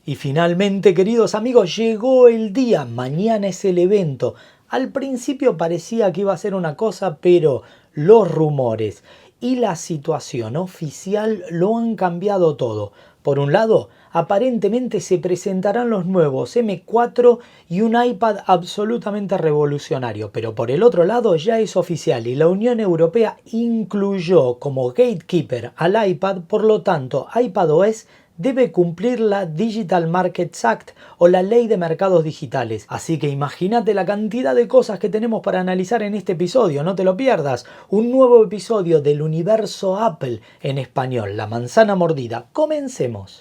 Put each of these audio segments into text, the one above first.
Y finalmente, queridos amigos, llegó el día. Mañana es el evento. Al principio parecía que iba a ser una cosa, pero los rumores y la situación oficial lo han cambiado todo. Por un lado, aparentemente se presentarán los nuevos M4 y un iPad absolutamente revolucionario, pero por el otro lado ya es oficial y la Unión Europea incluyó como gatekeeper al iPad, por lo tanto iPadOS debe cumplir la Digital Markets Act o la Ley de Mercados Digitales. Así que imagínate la cantidad de cosas que tenemos para analizar en este episodio, no te lo pierdas. Un nuevo episodio del universo Apple en español, La Manzana Mordida. Comencemos.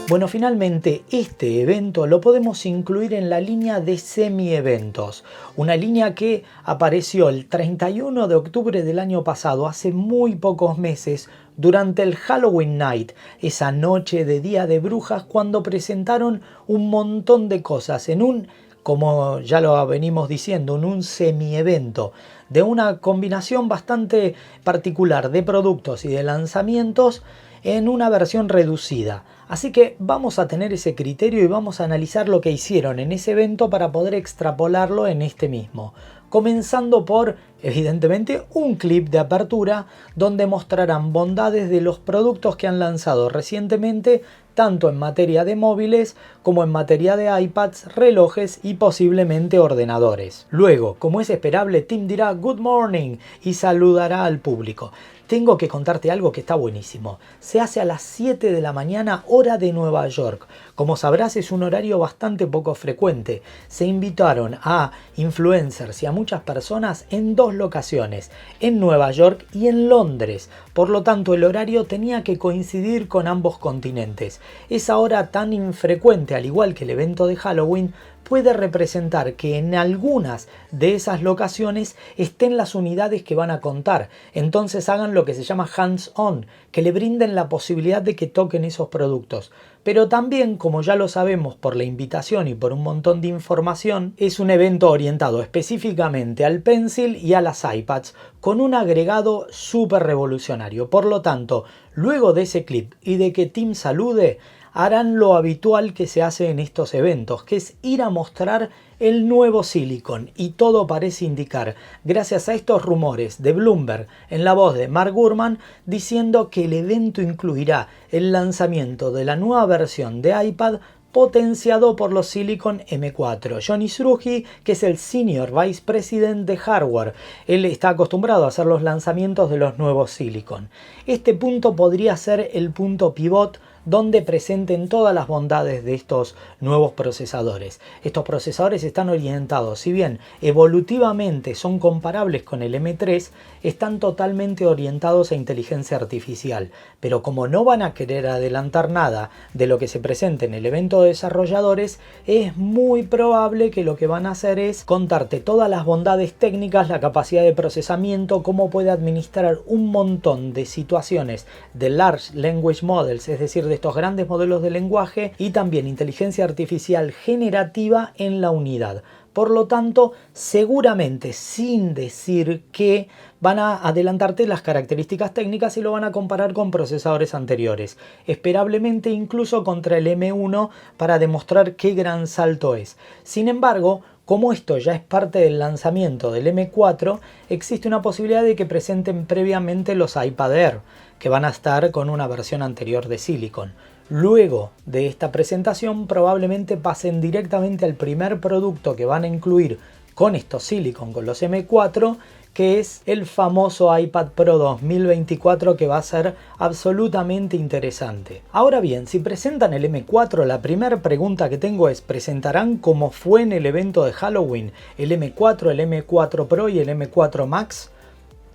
Bueno, finalmente este evento lo podemos incluir en la línea de semi-eventos, una línea que apareció el 31 de octubre del año pasado, hace muy pocos meses, durante el Halloween Night, esa noche de Día de Brujas, cuando presentaron un montón de cosas en un, como ya lo venimos diciendo, en un semi-evento, de una combinación bastante particular de productos y de lanzamientos en una versión reducida. Así que vamos a tener ese criterio y vamos a analizar lo que hicieron en ese evento para poder extrapolarlo en este mismo. Comenzando por, evidentemente, un clip de apertura donde mostrarán bondades de los productos que han lanzado recientemente, tanto en materia de móviles como en materia de iPads, relojes y posiblemente ordenadores. Luego, como es esperable, Tim dirá "Good morning" y saludará al público. Tengo que contarte algo que está buenísimo. Se hace a las 7 de la mañana, hora de Nueva York. Como sabrás, es un horario bastante poco frecuente. Se invitaron a influencers y a muchas personas en dos locaciones, en Nueva York y en Londres. Por lo tanto, el horario tenía que coincidir con ambos continentes. Esa hora tan infrecuente, al igual que el evento de Halloween, puede representar que en algunas de esas locaciones estén las unidades que van a contar. Entonces hagan lo que se llama hands-on, que le brinden la posibilidad de que toquen esos productos. Pero también, como ya lo sabemos por la invitación y por un montón de información, es un evento orientado específicamente al Pencil y a las iPads, con un agregado súper revolucionario. Por lo tanto, luego de ese clip y de que Tim salude, harán lo habitual que se hace en estos eventos, que es ir a mostrar el nuevo Silicon, y todo parece indicar, gracias a estos rumores de Bloomberg en la voz de Mark Gurman, diciendo que el evento incluirá el lanzamiento de la nueva versión de iPad potenciado por los Silicon M4. Johnny Srouji, que es el Senior Vice President de Hardware, él está acostumbrado a hacer los lanzamientos de los nuevos Silicon. Este punto podría ser el punto pivot donde presenten todas las bondades de estos nuevos procesadores. Estos procesadores están orientados, si bien evolutivamente son comparables con el M3, están totalmente orientados a inteligencia artificial. Pero como no van a querer adelantar nada de lo que se presente en el evento de desarrolladores, es muy probable que lo que van a hacer es contarte todas las bondades técnicas, la capacidad de procesamiento, cómo puede administrar un montón de situaciones de Large Language Models, es decir, de estos grandes modelos de lenguaje, y también inteligencia artificial generativa en la unidad. Por lo tanto, seguramente, sin decir que, van a adelantarte las características técnicas y lo van a comparar con procesadores anteriores, esperablemente incluso contra el M1, para demostrar qué gran salto es. Sin embargo, como esto ya es parte del lanzamiento del M4, existe una posibilidad de que presenten previamente los iPad Air, que van a estar con una versión anterior de Silicon. Luego de esta presentación probablemente pasen directamente al primer producto que van a incluir con estos Silicon, con los M4, que es el famoso iPad Pro 2024, que va a ser absolutamente interesante. Ahora bien, si presentan el M4, la primera pregunta que tengo es: ¿presentarán como fue en el evento de Halloween el M4, el M4 Pro y el M4 Max?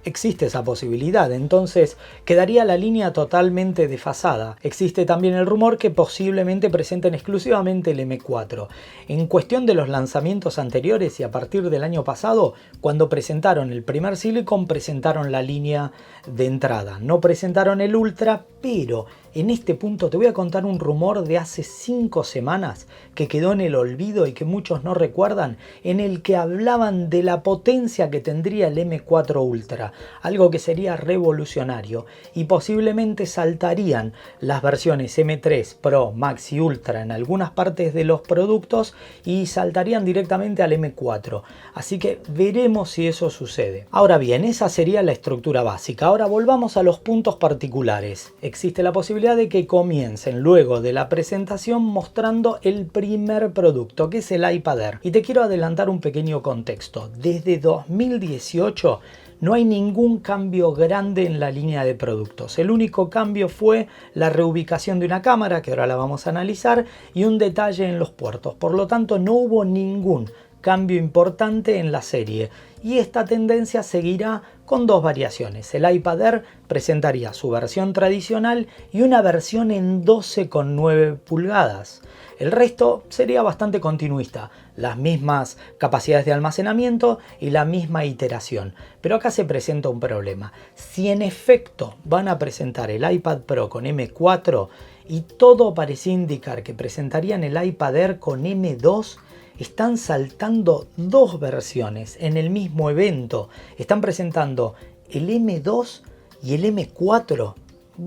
Existe esa posibilidad, entonces quedaría la línea totalmente desfasada. Existe también el rumor que posiblemente presenten exclusivamente el M4. En cuestión de los lanzamientos anteriores y a partir del año pasado, cuando presentaron el primer Silicon, presentaron la línea de entrada. No presentaron el Ultra, pero En este punto te voy a contar un rumor de hace 5 semanas que quedó en el olvido y que muchos no recuerdan, en el que hablaban de la potencia que tendría el M4 Ultra, algo que sería revolucionario, y posiblemente saltarían las versiones M3 Pro, Max y Ultra en algunas partes de los productos y saltarían directamente al M4. Así que veremos si eso sucede. Ahora bien, esa sería la estructura básica. Ahora volvamos a los puntos particulares. Existe la posibilidad de que comiencen luego de la presentación mostrando el primer producto, que es el iPad Air. Y te quiero adelantar un pequeño contexto. Desde 2018 no hay ningún cambio grande en la línea de productos. El único cambio fue la reubicación de una cámara, que ahora la vamos a analizar, y un detalle en los puertos. Por lo tanto, no hubo ningún cambio importante en la serie. Y esta tendencia seguirá con dos variaciones. El iPad Air presentaría su versión tradicional y una versión en 12,9 pulgadas. El resto sería bastante continuista, las mismas capacidades de almacenamiento y la misma iteración. Pero acá se presenta un problema. Si en efecto van a presentar el iPad Pro con M4 y todo parecía indicar que presentarían el iPad Air con M2, están saltando dos versiones en el mismo evento. Están presentando el M2 y el M4.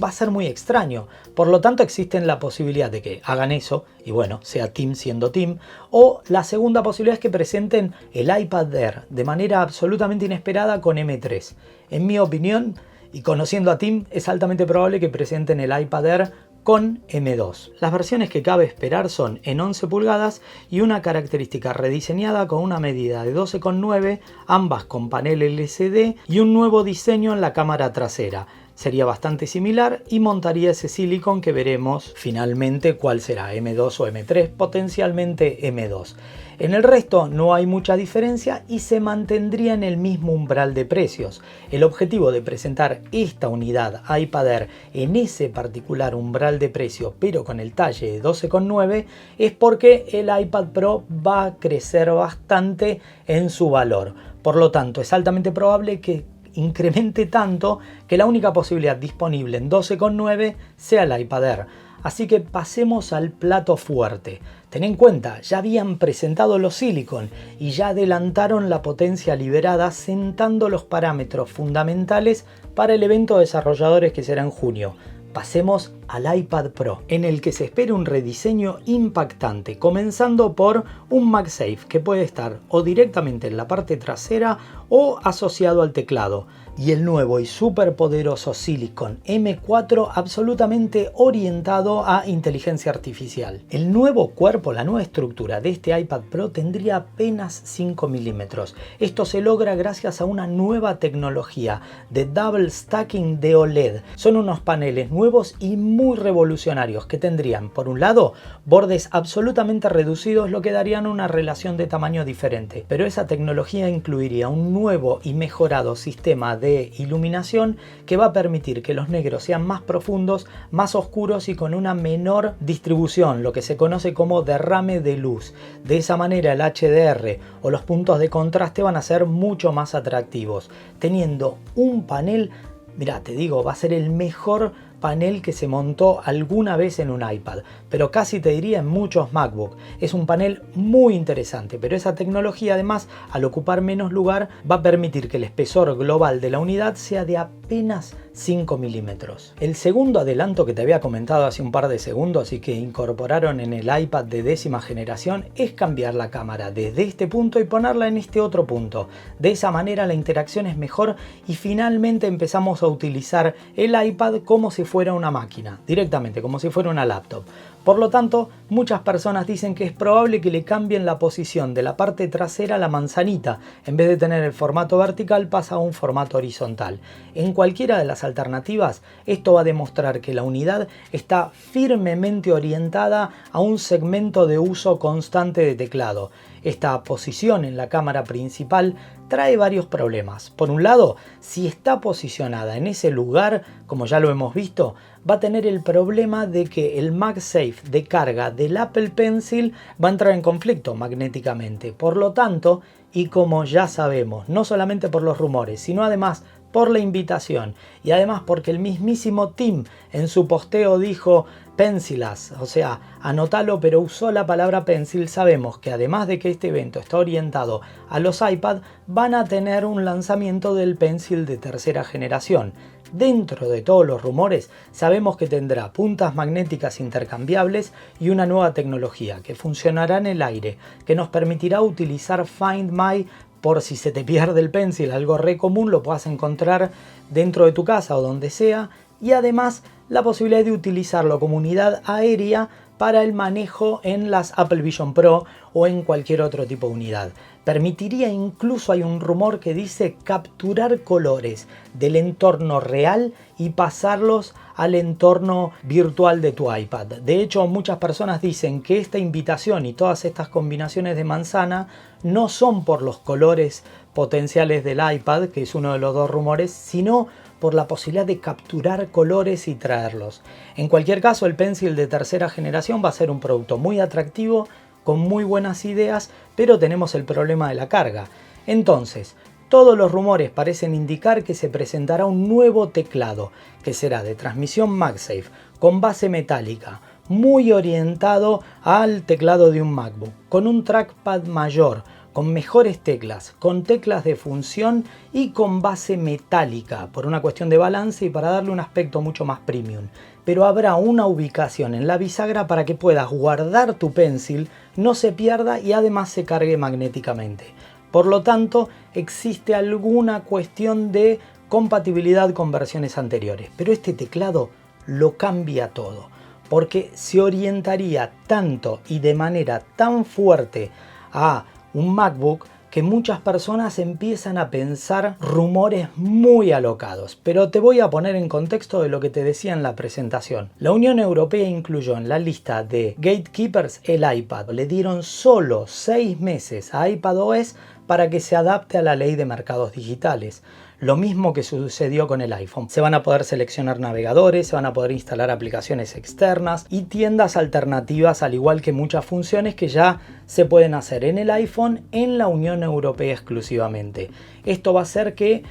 Va a ser muy extraño. Por lo tanto, existe la posibilidad de que hagan eso, y bueno, sea Tim siendo Tim, o la segunda posibilidad es que presenten el iPad Air de manera absolutamente inesperada con M3. En mi opinión, y conociendo a Tim, es altamente probable que presenten el iPad Air con M2. Las versiones que cabe esperar son en 11 pulgadas y una característica rediseñada con una medida de 12,9, ambas con panel LCD y un nuevo diseño en la cámara trasera. Sería bastante similar y montaría ese silicon que veremos finalmente cuál será, M2 o M3, potencialmente M2. En el resto no hay mucha diferencia y se mantendría en el mismo umbral de precios. El objetivo de presentar esta unidad iPad Air en ese particular umbral de precio, pero con el talle de 12,9, es porque el iPad Pro va a crecer bastante en su valor. Por lo tanto, es altamente probable que incremente tanto que la única posibilidad disponible en 12,9 sea el iPad Air. Así que pasemos al plato fuerte. Ten en cuenta, ya habían presentado los silicon y ya adelantaron la potencia liberada sentando los parámetros fundamentales para el evento de desarrolladores que será en junio. Pasemos al iPad Pro, en el que se espera un rediseño impactante, comenzando por un MagSafe que puede estar o directamente en la parte trasera o asociado al teclado, y el nuevo y superpoderoso Silicon M4 absolutamente orientado a inteligencia artificial. El nuevo cuerpo, la nueva estructura de este iPad Pro tendría apenas 5 milímetros. Esto se logra gracias a una nueva tecnología de Double Stacking de OLED. Son unos paneles nuevos y muy revolucionarios que tendrían, por un lado, bordes absolutamente reducidos, lo que darían una relación de tamaño diferente. Pero esa tecnología incluiría un nuevo y mejorado sistema de iluminación que va a permitir que los negros sean más profundos, más oscuros y con una menor distribución, lo que se conoce como derrame de luz. De esa manera el HDR o los puntos de contraste van a ser mucho más atractivos, teniendo un panel, mira, te digo, va a ser el mejor panel que se montó alguna vez en un iPad, pero casi te diría en muchos MacBook. Es un panel muy interesante, pero esa tecnología además, al ocupar menos lugar, va a permitir que el espesor global de la unidad sea de apenas 5 milímetros. El segundo adelanto que te había comentado hace un par de segundos y que incorporaron en el iPad de 10ª generación es cambiar la cámara desde este punto y ponerla en este otro punto. De esa manera la interacción es mejor y finalmente empezamos a utilizar el iPad como si fuera una máquina, directamente, como si fuera una laptop. Por lo tanto, muchas personas dicen que es probable que le cambien la posición de la parte trasera a la manzanita. En vez de tener el formato vertical, pasa a un formato horizontal. En cualquiera de las alternativas, esto va a demostrar que la unidad está firmemente orientada a un segmento de uso constante de teclado. Esta posición en la cámara principal trae varios problemas. Por un lado, si está posicionada en ese lugar, como ya lo hemos visto, va a tener el problema de que el MagSafe de carga del Apple Pencil va a entrar en conflicto magnéticamente. Por lo tanto, y como ya sabemos, no solamente por los rumores, sino además por la invitación y además porque el mismísimo Tim en su posteo dijo Pencilas, o sea, anótalo, pero usó la palabra pencil. Sabemos que además de que este evento está orientado a los iPad, van a tener un lanzamiento del Pencil de tercera generación. Dentro de todos los rumores, sabemos que tendrá puntas magnéticas intercambiables y una nueva tecnología que funcionará en el aire, que nos permitirá utilizar Find My por si se te pierde el Pencil, algo re común, lo puedas encontrar dentro de tu casa o donde sea, y además la posibilidad de utilizarlo como unidad aérea para el manejo en las Apple Vision Pro o en cualquier otro tipo de unidad. Permitiría incluso, hay un rumor que dice, capturar colores del entorno real y pasarlos al entorno virtual de tu iPad. De hecho, muchas personas dicen que esta invitación y todas estas combinaciones de manzana no son por los colores potenciales del iPad, que es uno de los dos rumores, sino por la posibilidad de capturar colores y traerlos. En cualquier caso, el Pencil de tercera generación va a ser un producto muy atractivo, con muy buenas ideas, pero tenemos el problema de la carga. Entonces, todos los rumores parecen indicar que se presentará un nuevo teclado, que será de transmisión MagSafe, con base metálica, muy orientado al teclado de un MacBook, con un trackpad mayor, con mejores teclas, con teclas de función y con base metálica, por una cuestión de balance y para darle un aspecto mucho más premium. Pero habrá una ubicación en la bisagra para que puedas guardar tu Pencil, no se pierda y además se cargue magnéticamente. Por lo tanto, existe alguna cuestión de compatibilidad con versiones anteriores, pero este teclado lo cambia todo, porque se orientaría tanto y de manera tan fuerte a un MacBook que muchas personas empiezan a pensar rumores muy alocados. Pero te voy a poner en contexto de lo que te decía en la presentación. La Unión Europea incluyó en la lista de gatekeepers el iPad. Le dieron solo 6 meses a iPadOS para que se adapte a la ley de mercados digitales. Lo mismo que sucedió con el iPhone. Se van a poder seleccionar navegadores, se van a poder instalar aplicaciones externas y tiendas alternativas, al igual que muchas funciones que ya se pueden hacer en el iPhone en la Unión Europea exclusivamente. Esto va a hacer que,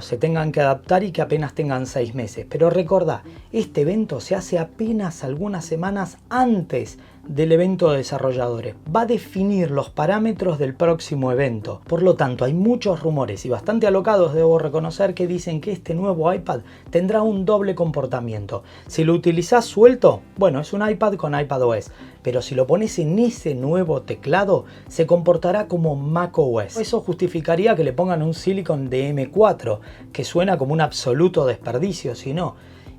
se tengan que adaptar y que apenas tengan 6 meses. Pero recordá, este evento se hace apenas algunas semanas antes del evento de desarrolladores. Va a definir los parámetros del próximo evento. Por lo tanto, hay muchos rumores y bastante alocados, debo reconocer, que dicen que este nuevo iPad tendrá un doble comportamiento. Si lo utilizás suelto, es un iPad con iPadOS. Pero si lo pones en ese nuevo teclado, se comportará como macOS. Eso justificaría que le pongan un Silicon de M4, que suena como un absoluto desperdicio, si no.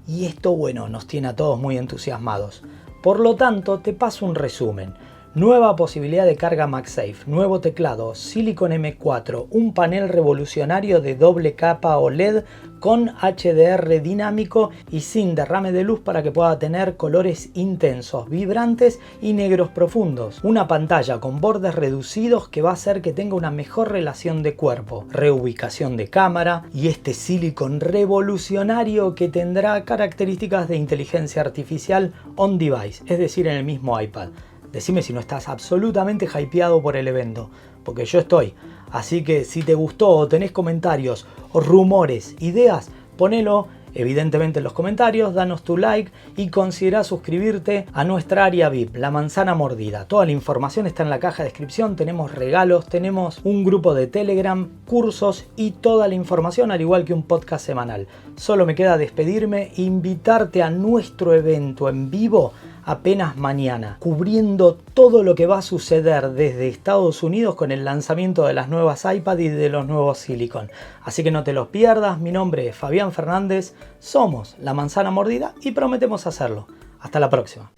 Y esto, nos tiene a todos muy entusiasmados. Por lo tanto, te paso un resumen. Nueva posibilidad de carga MagSafe, nuevo teclado, Silicon M4, un panel revolucionario de doble capa OLED con HDR dinámico y sin derrame de luz para que pueda tener colores intensos, vibrantes y negros profundos. Una pantalla con bordes reducidos que va a hacer que tenga una mejor relación de cuerpo, reubicación de cámara y este Silicon revolucionario que tendrá características de inteligencia artificial on device, es decir, en el mismo iPad. Decime si no estás absolutamente hypeado por el evento, porque yo estoy. Así que si te gustó o tenés comentarios o rumores, ideas, ponelo evidentemente en los comentarios, danos tu like y considera suscribirte a nuestra área VIP, La Manzana Mordida. Toda la información está en la caja de descripción, tenemos regalos, tenemos un grupo de Telegram, cursos y toda la información, al igual que un podcast semanal. Solo me queda despedirme e invitarte a nuestro evento en vivo apenas mañana, cubriendo todo lo que va a suceder desde Estados Unidos con el lanzamiento de las nuevas iPad y de los nuevos Silicon. Así que no te los pierdas, mi nombre es Fabián Fernández, somos La Manzana Mordida y prometemos hacerlo. Hasta la próxima.